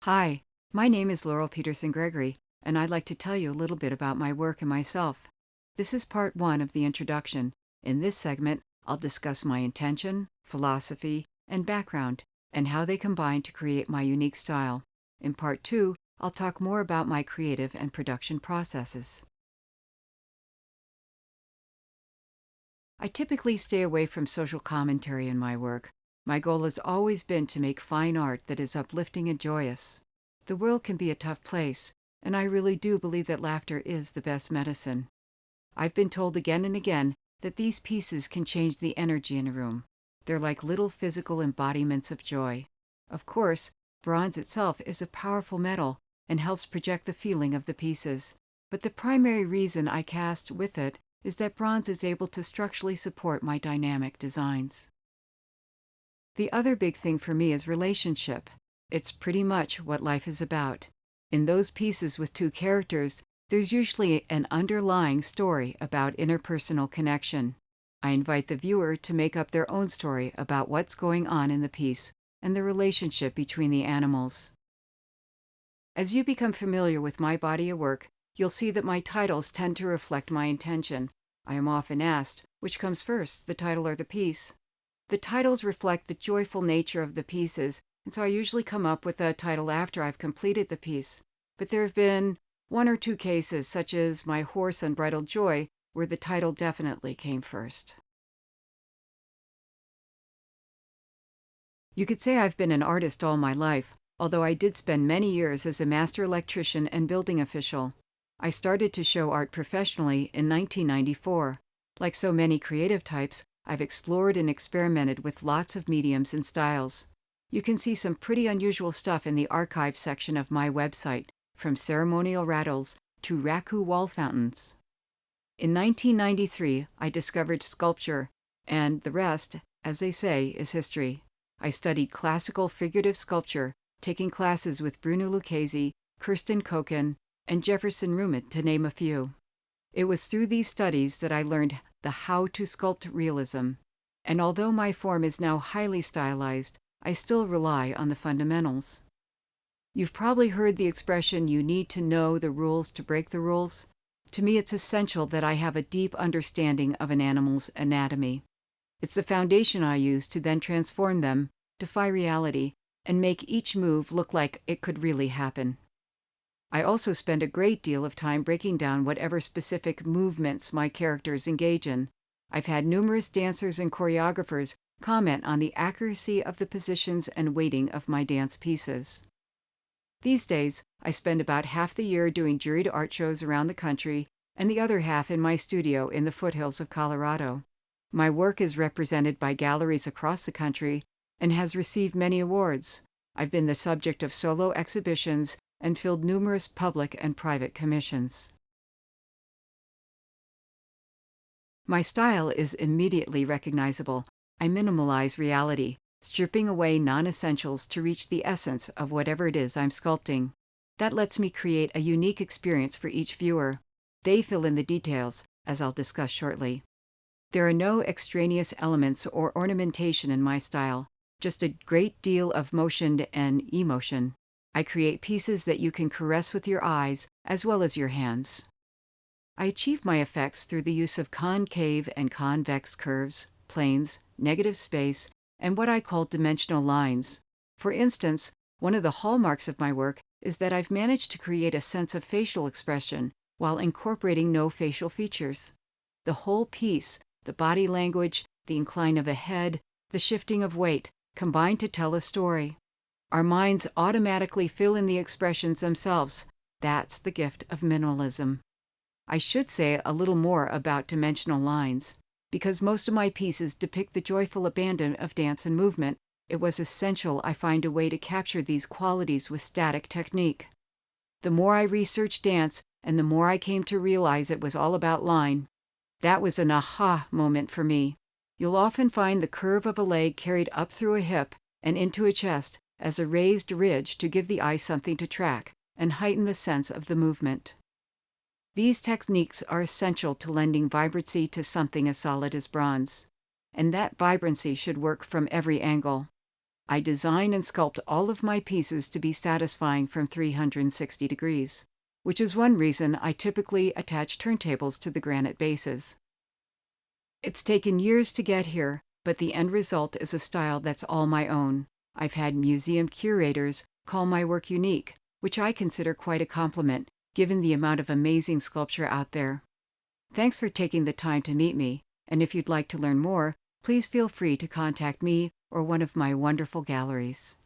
Hi, my name is Laurel Gregory, and I'd like to tell you a little bit about my work and myself. This is part one of the introduction. In this segment, I'll discuss my intention, philosophy, and background, and how they combine to create my unique style. In part two, I'll talk more about my creative and production processes. I typically stay away from social commentary in my work. My goal has always been to make fine art that is uplifting and joyous. The world can be a tough place, and I really do believe that laughter is the best medicine. I've been told again and again that these pieces can change the energy in a room. They're like little physical embodiments of joy. Of course, bronze itself is a powerful metal and helps project the feeling of the pieces. But the primary reason I cast with it is that bronze is able to structurally support my dynamic designs. The other big thing for me is relationship. It's pretty much what life is about. In those pieces with two characters, there's usually an underlying story about interpersonal connection. I invite the viewer to make up their own story about what's going on in the piece and the relationship between the animals. As you become familiar with my body of work, you'll see that my titles tend to reflect my intention. I am often asked, which comes first, the title or the piece? The titles reflect the joyful nature of the pieces, and so I usually come up with a title after I've completed the piece. But there have been one or two cases, such as my horse Unbridled Joy, where the title definitely came first. You could say I've been an artist all my life, although I did spend many years as a master electrician and building official. I started to show art professionally in 1994. Like so many creative types, I've explored and experimented with lots of mediums and styles. You can see some pretty unusual stuff in the archive section of my website, from ceremonial rattles to raku wall fountains. In 1993, I discovered sculpture, and the rest, as they say, is history. I studied classical figurative sculpture, taking classes with Bruno Lucchese, Kirsten Koken, and Jefferson Rumit, to name a few. It was through these studies that I learned the how to sculpt realism, and although my form is now highly stylized, I still rely on the fundamentals. You've probably heard the expression, you need to know the rules to break the rules. To me, it's essential that I have a deep understanding of an animal's anatomy. It's the foundation I use to then transform them, defy reality, and make each move look like it could really happen. I also spend a great deal of time breaking down whatever specific movements my characters engage in. I've had numerous dancers and choreographers comment on the accuracy of the positions and weighting of my dance pieces. These days, I spend about half the year doing juried art shows around the country and the other half in my studio in the foothills of Colorado. My work is represented by galleries across the country and has received many awards. I've been the subject of solo exhibitions and filled numerous public and private commissions. My style is immediately recognizable. I minimalize reality, stripping away non-essentials to reach the essence of whatever it is I'm sculpting. That lets me create a unique experience for each viewer. They fill in the details, as I'll discuss shortly. There are no extraneous elements or ornamentation in my style, just a great deal of motion and emotion. I create pieces that you can caress with your eyes as well as your hands. I achieve my effects through the use of concave and convex curves, planes, negative space, and what I call dimensional lines. For instance, one of the hallmarks of my work is that I've managed to create a sense of facial expression while incorporating no facial features. The whole piece, the body language, the incline of a head, the shifting of weight, combine to tell a story. Our minds automatically fill in the expressions themselves. That's the gift of minimalism. I should say a little more about dimensional lines. Because most of my pieces depict the joyful abandon of dance and movement, it was essential I find a way to capture these qualities with static technique. The more I researched dance, and the more I came to realize it was all about line. That was an aha moment for me. You'll often find the curve of a leg carried up through a hip and into a chest as a raised ridge to give the eye something to track and heighten the sense of the movement. These techniques are essential to lending vibrancy to something as solid as bronze, and that vibrancy should work from every angle. I design and sculpt all of my pieces to be satisfying from 360 degrees, which is one reason I typically attach turntables to the granite bases. It's taken years to get here, but the end result is a style that's all my own. I've had museum curators call my work unique, which I consider quite a compliment, given the amount of amazing sculpture out there. Thanks for taking the time to meet me, and if you'd like to learn more, please feel free to contact me or one of my wonderful galleries.